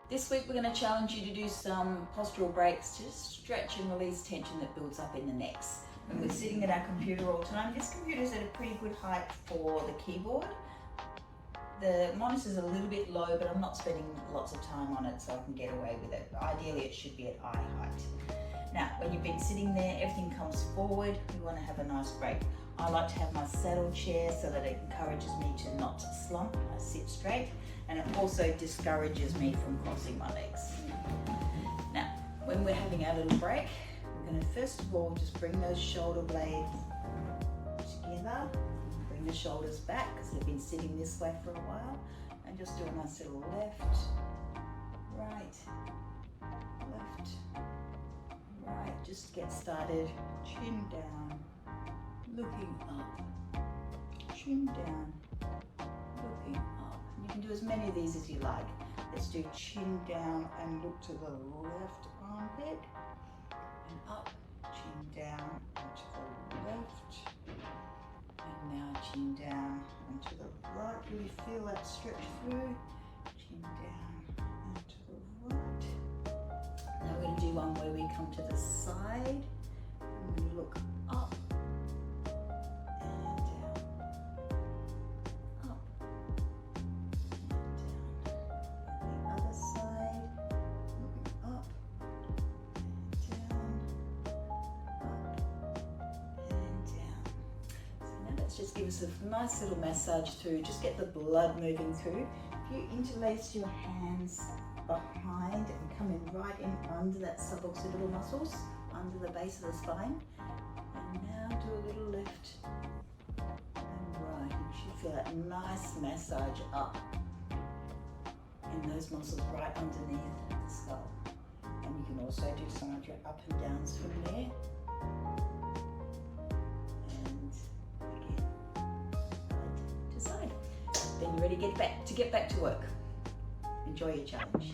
This week we're going to challenge you to do some postural breaks to stretch and release tension that builds up in the necks. When we're sitting at our computer all the time, this computer's at a pretty good height for the keyboard. The monitor's a little bit low, but I'm not spending lots of time on it so I can get away with it. Ideally it should be at eye height. Now, when you've been sitting there, everything comes forward, we want to have a nice break. I like to have my saddle chair so that it encourages me to not slump. I sit straight, and it also discourages me from crossing my legs. Now, when we're having our little break, we're going to first of all just bring those shoulder blades together, bring the shoulders back because they've been sitting this way for a while, and just do a nice little left, right, left, right. Just get started, chin down, looking up, chin down, looking up. And you can do as many of these as you like. Let's do chin down and look to the left armpit, and up, chin down and to the left, and now chin down and to the right. Really feel that stretch through, chin down and to the right. Now we're going to do one where we come to the side and we look up and down, up and down. And the other side, looking up and down, up and down. So now let's just give us a nice little massage through, just get the blood moving through. If you interlace your hands behind and come in right in under that suboccipital muscles, under the base of the spine. And now do a little left and right. You should feel that nice massage up in those muscles right underneath the skull. And you can also do some of your up and downs from there. And again, side to side. Then you're ready to get back to work. Enjoy your challenge.